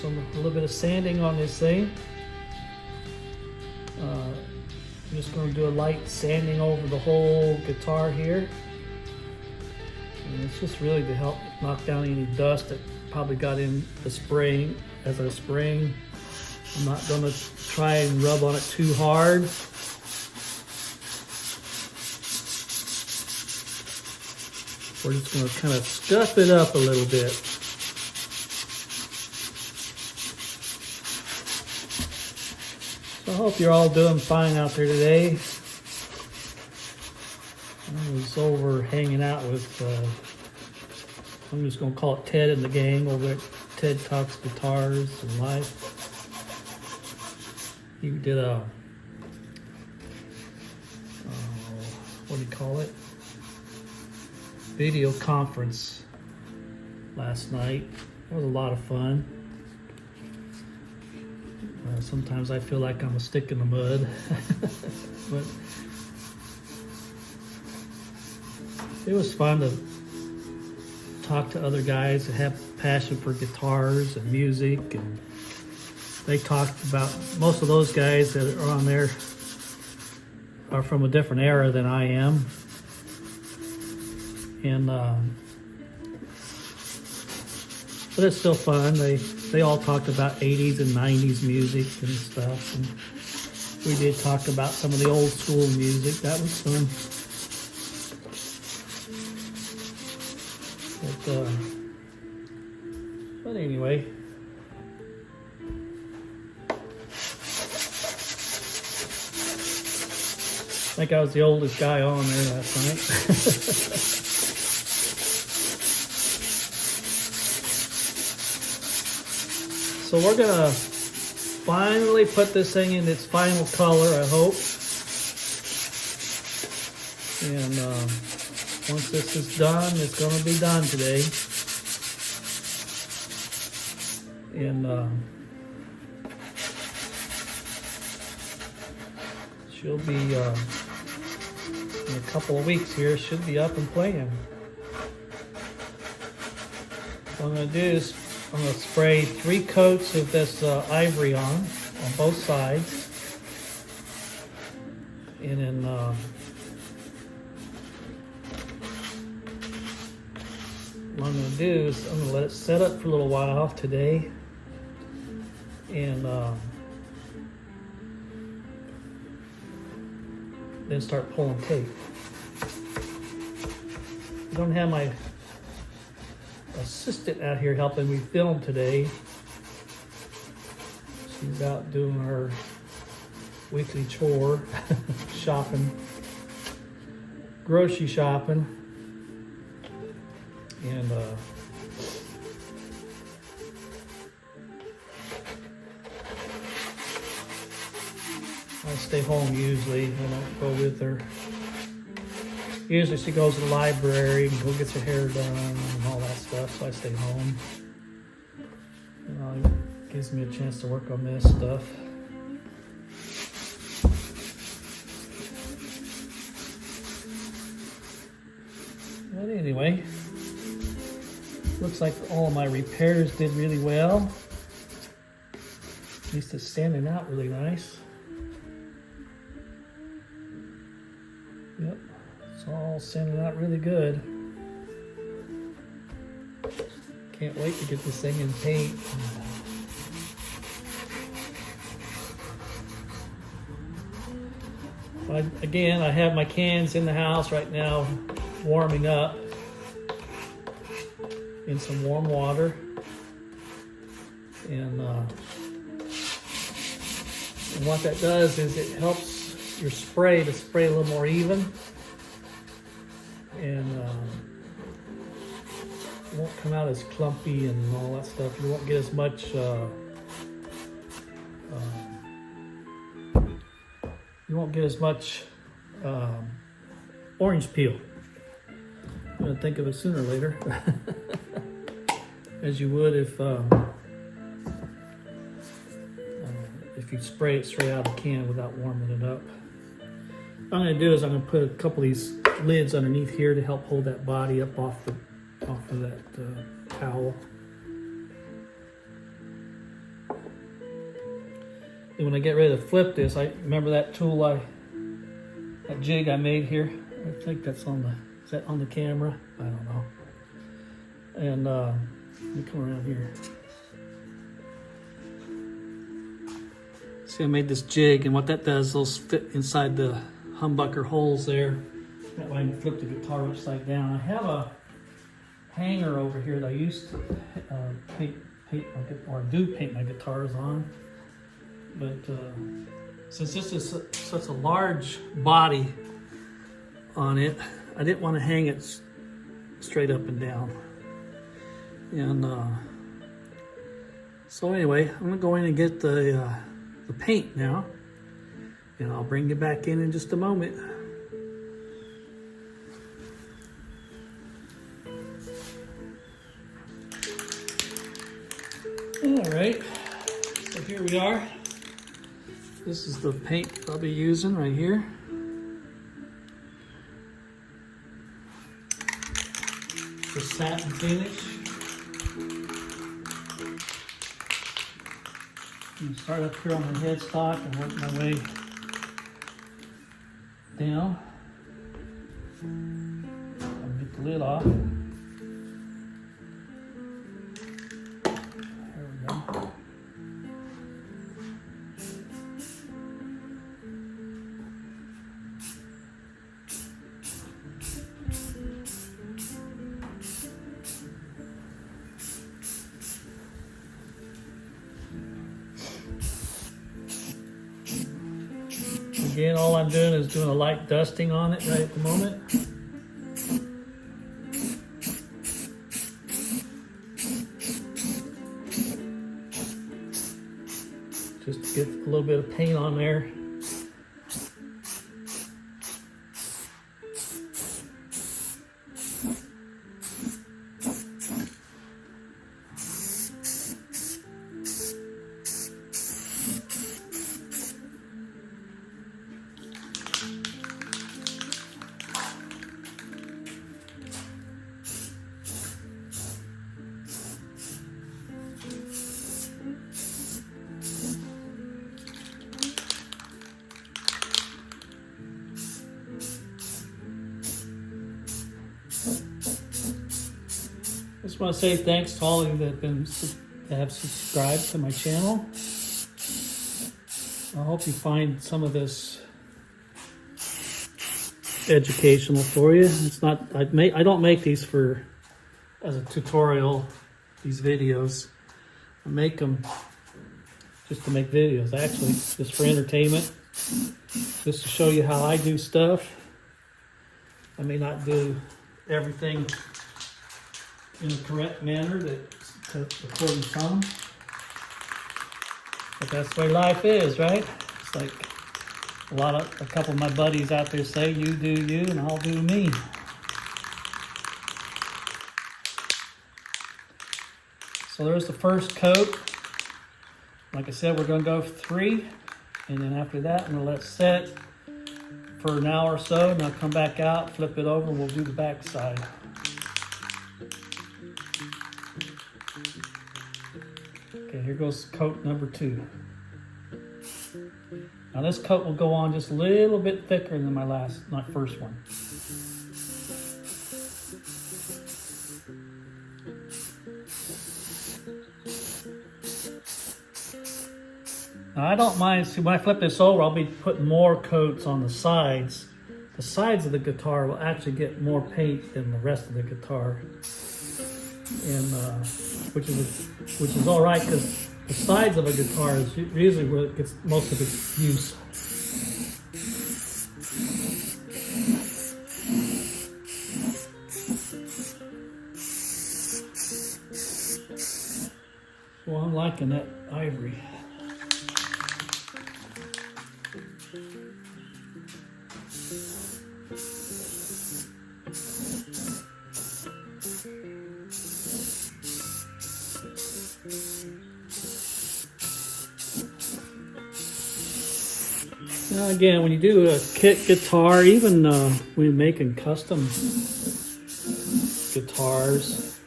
a little bit of sanding on this thing. I'm just going to do a light sanding over the whole guitar here. And it's just really to help knock down any dust that probably got in the spraying. As I'm spraying, I'm not going to try and rub on it too hard. We're just going to kind of scuff it up a little bit. So I hope you're all doing fine out there today. I was over hanging out with, I'm just going to call it Ted and the gang over at Ted Talks Guitars and Life. He did a, what do you call it? Video conference last night. It was a lot of fun. Sometimes I feel like I'm a stick in the mud, but it was fun to talk to other guys that have passion for guitars and music, and they talked about, most of those guys that are on there are from a different era than I am, and but it's still fun. They all talked about 80s and 90s music and stuff, and we did talk about some of the old school music. That was fun. But anyway, I think I was the oldest guy on there last night. So we're gonna finally put this thing in its final color, I hope. And once this is done, it's gonna be done today. And she'll be in a couple of weeks here, should be up and playing. What I'm gonna do is I'm going to spray 3 coats of this Ivory on both sides. And then what I'm going to do is I'm going to let it set up for a little while today. And then start pulling tape. I don't have my assistant out here helping me film today. She's out doing her weekly chore, shopping, grocery shopping, and I stay home usually. I don't go with her. Usually she goes to the library and go gets her hair done and all that stuff, so I stay home. It gives me a chance to work on this stuff. But anyway, looks like all of my repairs did really well. At least it's standing out really nice. Yep. It's all sanding out really good. Can't wait to get this thing in paint. Again, I have my cans in the house right now warming up in some warm water. And what that does is it helps your spray to spray a little more even. And it won't come out as clumpy and all that stuff. You won't get as much orange peel. I'm gonna think of it sooner or later, as you would if you spray it straight out of the can without warming it up. What I'm gonna do is I'm gonna put a couple of these lids underneath here to help hold that body up off of that towel. And when I get ready to flip this, I remember that tool that jig I made here. I think that's on the, is that on the camera? I don't know. And let me come around here. See, I made this jig, and what that does, those fit inside the humbucker holes there. That way I can flip the guitar upside down. I have a hanger over here that I used to paint my guitars on. But since this is such a large body on it, I didn't want to hang it straight up and down. And so anyway, I'm gonna go in and get the paint now, and I'll bring you back in just a moment. All right, so here we are. This is the paint I'll be using right here. The satin finish. I'm gonna start up here on the headstock and work my way down. I'll get the lid off. There we go. Again, all I'm doing is doing a light dusting on it right at the moment. Just to get a little bit of paint on there. I just want to say thanks to all of you that have subscribed to my channel. I hope you find some of this educational for you. It's not, I don't make these as a tutorial, these videos. I make them just to make videos, actually, just for entertainment, just to show you how I do stuff. I may not do everything in a correct manner according to some, but that's the way life is, right? It's like a couple of my buddies out there say, you do you and I'll do me. So there's the first coat. Like I said, we're going to go 3, and then after that I'm going to let it set for an hour or so, and I'll come back out, flip it over, and we'll do the back side. Okay, here goes coat number 2. Now this coat will go on just a little bit thicker than my first one. Now I don't mind, see, when I flip this over, I'll be putting more coats on the sides. The sides of the guitar will actually get more paint than the rest of the guitar. And which is all right, because the sides of a guitar is usually where it gets most of its use. Well, I'm liking that ivory. Now again, when you do a kit guitar, even when you're making custom guitars,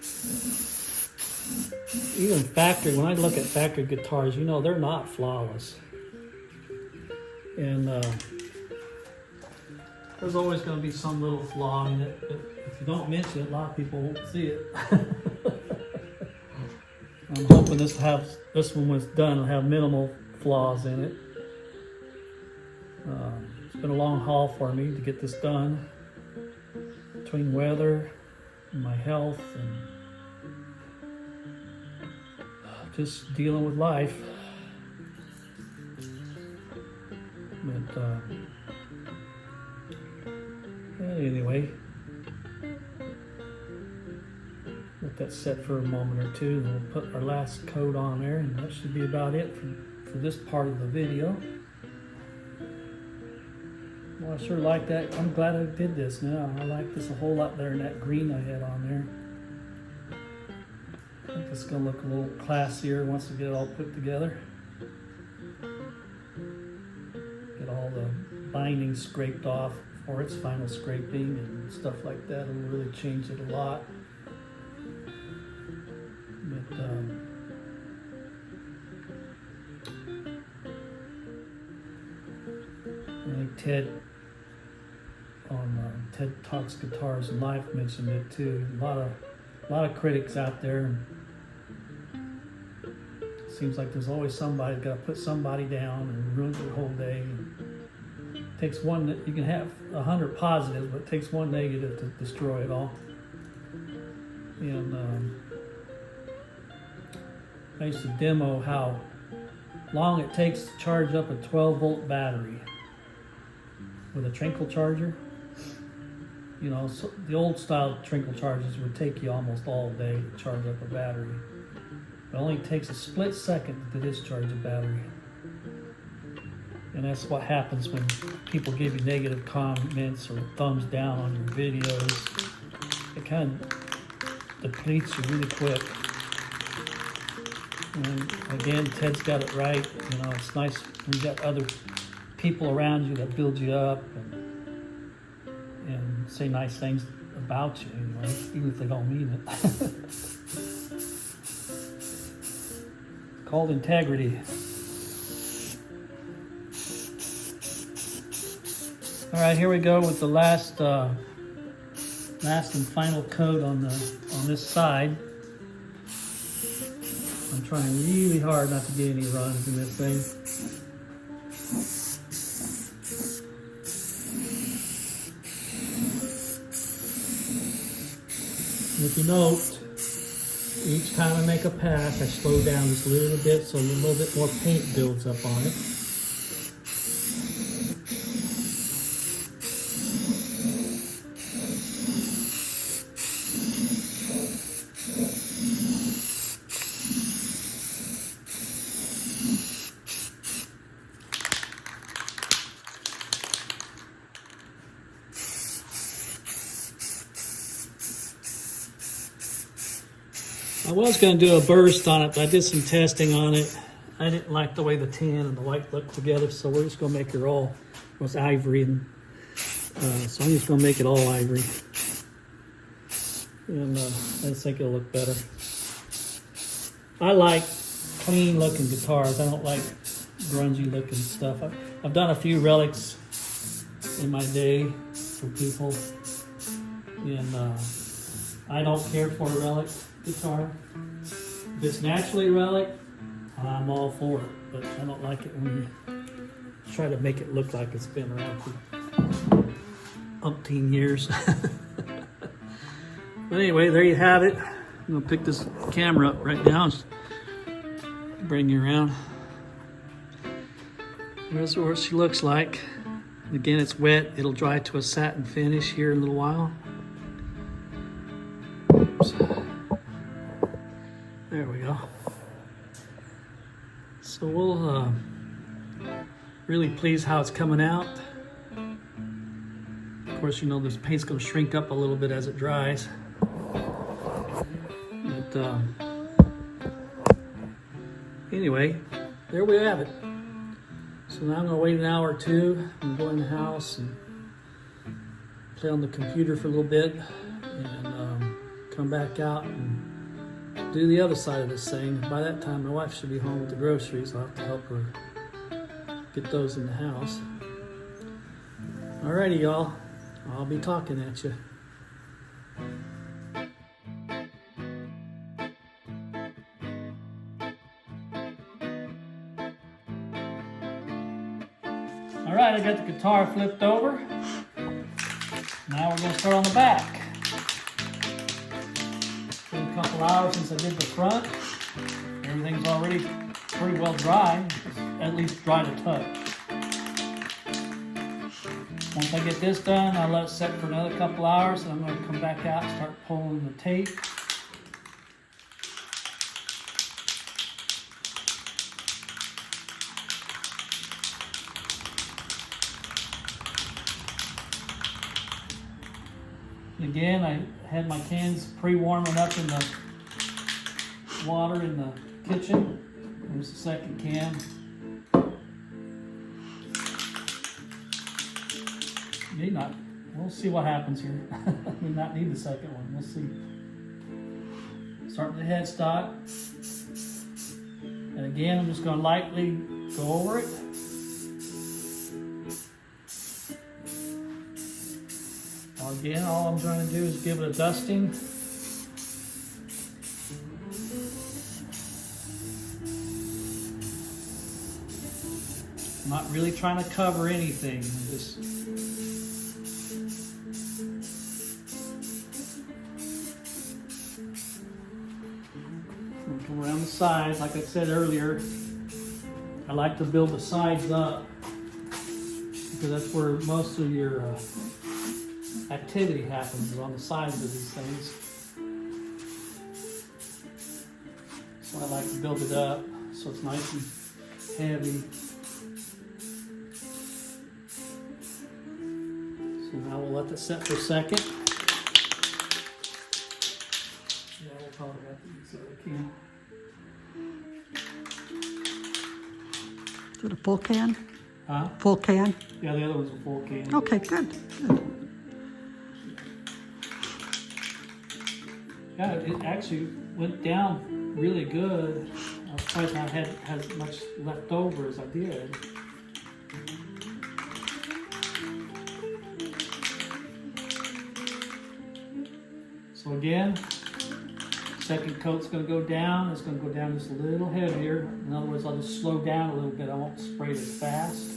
even factory, when I look at factory guitars, you know, they're not flawless. And there's always going to be some little flaw in it, but if you don't mention it, a lot of people won't see it. I'm hoping this one, when it's done, will have minimal flaws in it. It's been a long haul for me to get this done, between weather and my health and just dealing with life. But anyway, let that set for a moment or two, and we'll put our last coat on there, and that should be about it for this part of the video. Well, I sure like that. I'm glad I did this now. I like this a whole lot better than that green I had on there. I think it's going to look a little classier once we get it all put together. Get all the binding scraped off for its final scraping and stuff like that. It'll really change it a lot. But I think Ted on Ted Talks Guitars and Life mentioned it too. A lot of critics out there. Seems like there's always somebody got to put somebody down and ruin your whole day. It takes one that you can have 100 positives, but it takes one negative to destroy it all. And I used to demo how long it takes to charge up a 12-volt battery with a trickle charger. You know, so the old style trickle chargers would take you almost all day to charge up a battery. It only takes a split second to discharge a battery. And that's what happens when people give you negative comments or thumbs down on your videos. It kind of depletes you really quick. And again, Ted's got it right. You know, it's nice when you got other people around you that build you up and say nice things about you, anyway, even if they don't mean it. Called integrity. All right, here we go with the last and final coat on this side. I'm trying really hard not to get any runs in this thing. And if you note, each time I make a pass, I slow down just a little bit so a little bit more paint builds up on it. I was going to do a burst on it, but I did some testing on it. I didn't like the way the tan and the white looked together, so we're just going to make it all, it was ivory, and so I'm just going to make it all ivory. And I just think it'll look better. I like clean looking guitars. I don't like grungy looking stuff. I've done a few relics in my day for people, and I don't care for a relic guitar. If it's naturally relic, I'm all for it, but I don't like it when you try to make it look like it's been around for umpteen years. But anyway, there you have it. I'm gonna pick this camera up right now and bring you around. Here's what she looks like. Again, it's wet. It'll dry to a satin finish here in a little while. Oops. There we go. So we'll really pleased how it's coming out. Of course, you know this paint's going to shrink up a little bit as it dries. But anyway, there we have it. So now I'm going to wait an hour or two and go in the house and play on the computer for a little bit and come back out and do the other side of this thing. By that time, my wife should be home with the groceries. I'll have to help her get those in the house. Alrighty, y'all. I'll be talking at you. Alright, I got the guitar flipped over. Now we're going to start on the back. It's been a couple hours since I did the front. Everything's already pretty well dry, at least dry to touch. Once I get this done, I'll let it set for another couple hours, and I'm going to come back out and start pulling the tape. Again, I had my cans pre-warming up in the water in the kitchen. There's the second can. May not. We'll see what happens here. We not need the second one. We'll see. Start with the headstock. And again, I'm just going to lightly go over it. Again, all I'm trying to do is give it a dusting. I'm not really trying to cover anything. I'm just come around the sides. Like I said earlier, I like to build the sides up because that's where most of your activity happens, is on the sides of these things. So I like to build it up so it's nice and heavy. So now we'll let this set for a second. Yeah, we'll probably have to use the other can. Is it a full can? Huh? Full can? Yeah, the other one's a full can. Okay, good. Yeah, it actually went down really good. I was surprised I had as much left over as I did. So again, second coat's going to go down. It's going to go down just a little heavier. In other words, I'll just slow down a little bit. I won't spray it as fast.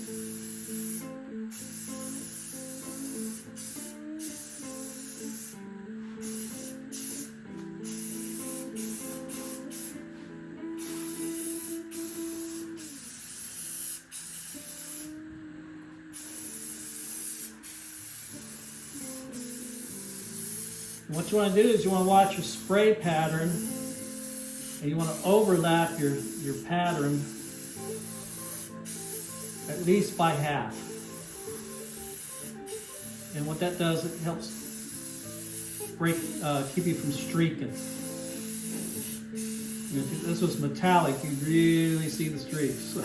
What you want to do is you want to watch your spray pattern, and you want to overlap your pattern at least by half. And what that does, it helps keep you from streaking. If this was metallic, you'd really see the streaks.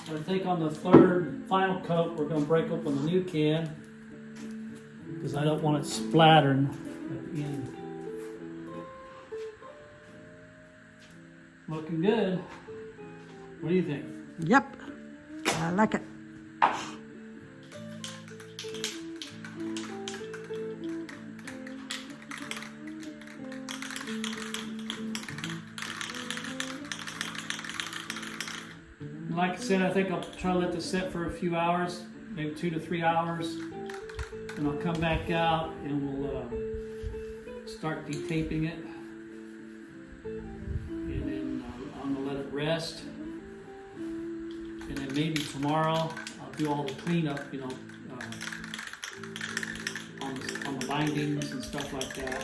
I think on the third final coat, we're going to break open the new can because I don't want it splattering at the end. Looking good. What do you think? Yep, I like it. Like I said, I think I'll try to let this set for a few hours, maybe 2 to 3 hours. And I'll come back out and we'll start detaping it. And then I'm going to let it rest. And then maybe tomorrow I'll do all the cleanup, you know, on the bindings and stuff like that.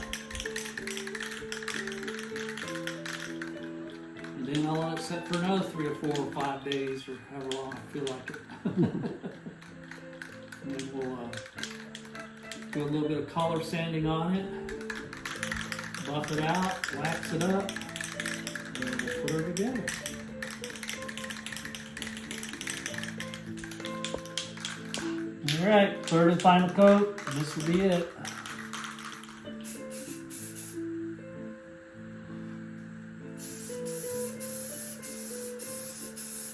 And then I'll let it set for another 3 or 4 or 5 days, or however long I feel like it. And then we'll do a little bit of color sanding on it, buff it out, wax it up, and then we'll put her together. All right, third and final coat, and this will be it.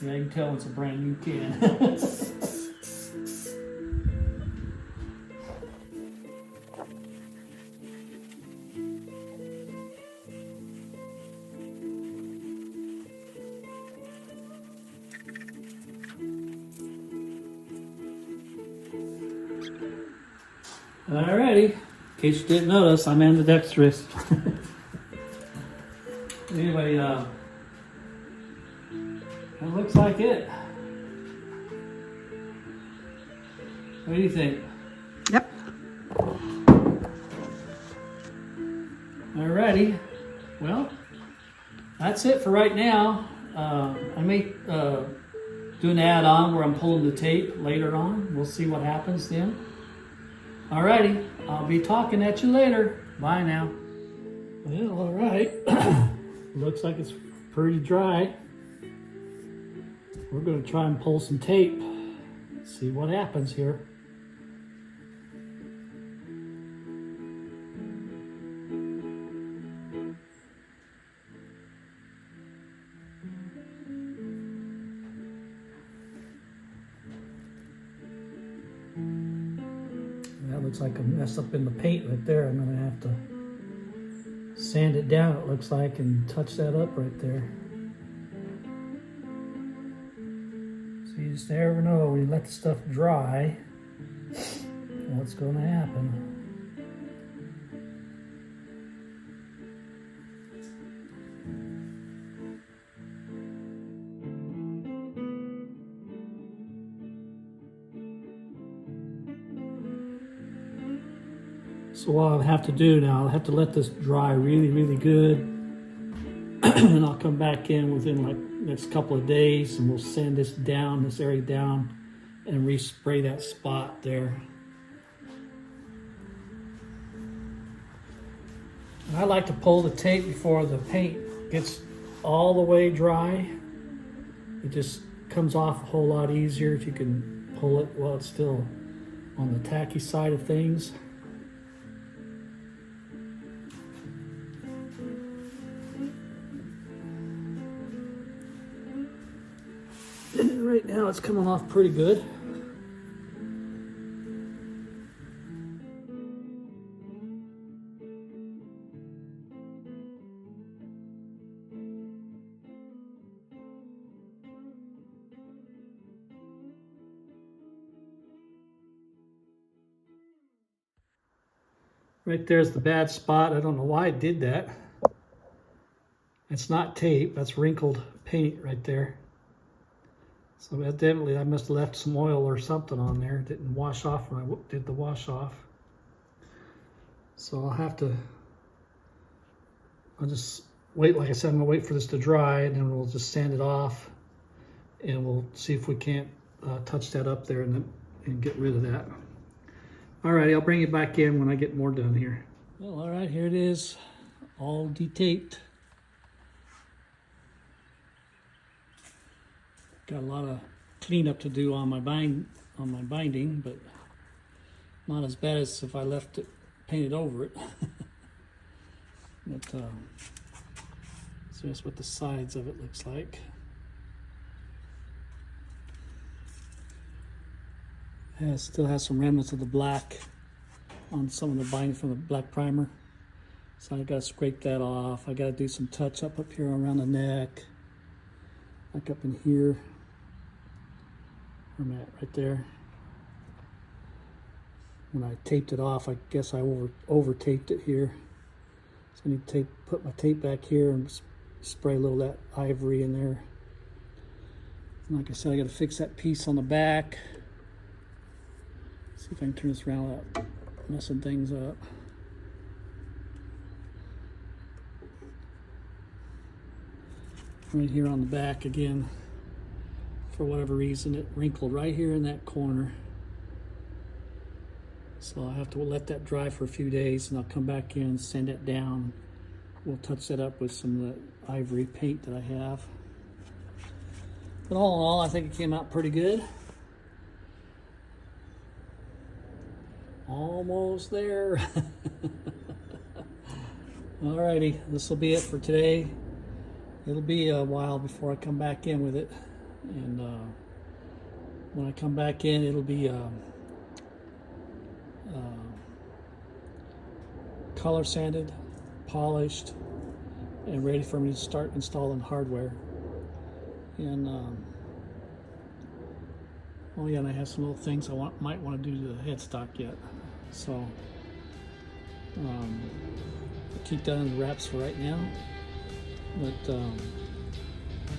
Yeah, you can tell it's a brand new can. Alrighty, in case you didn't notice, I'm ambidextrous. Anyway, that looks like it. What do you think? Yep. Alrighty, well, that's it for right now. I may do an add-on where I'm pulling the tape later on. We'll see what happens then. Alrighty, I'll be talking at you later. Bye now. Well, alright. Looks like it's pretty dry. We're going to try and pull some tape. See what happens here. That looks like a mess up in the paint right there. I'm going to have to sand it down, it looks like, and touch that up right there. So you just never know when you let the stuff dry what's going to happen. So what I'll have to do now, I'll have to let this dry really, really good. And I'll come back in within like next couple of days and we'll sand this down, this area down, and respray that spot there. And I like to pull the tape before the paint gets all the way dry. It just comes off a whole lot easier if you can pull it while it's still on the tacky side of things. Right now it's coming off pretty good. Right there's the bad spot. I don't know why it did that. It's not tape, that's wrinkled paint right there. So evidently I must have left some oil or something on there. It didn't wash off when I did the wash off. So I'll just wait, like I said, I'm gonna wait for this to dry and then we'll just sand it off and we'll see if we can't touch that up there and get rid of that. Alrighty, I'll bring it back in when I get more done here. Well, all right, here it is, all detaped. Got a lot of cleanup to do on my binding, but not as bad as if I left it painted over it. But so that's what the sides of it looks like. Yeah, it still has some remnants of the black on some of the binding from the black primer. So I gotta scrape that off. I gotta do some touch up here around the neck, like up in here. I'm at right there. When I taped it off, I guess I over taped it here. So I need to put my tape back here and spray a little of that ivory in there. And like I said, I got to fix that piece on the back. See if I can turn this around without messing things up. Right here on the back again. For whatever reason, it wrinkled right here in that corner. So I'll have to let that dry for a few days and I'll come back in and sand it down. We'll touch that up with some of the ivory paint that I have. But all in all, I think it came out pretty good. Almost there. Alrighty, this will be it for today. It'll be a while before I come back in with it. And when I come back in, it'll be color sanded, polished, and ready for me to start installing hardware. And oh yeah, and I have some little things I might want to do to the headstock yet. So I'll keep that in the wraps for right now. But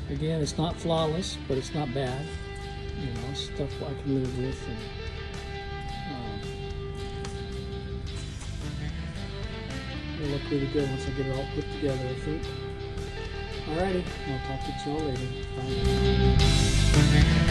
again, it's not flawless, but it's not bad. You know, stuff I can live with. And, it'll look really good once I get it all put together, I think. Alrighty, I'll talk to you all later. Bye.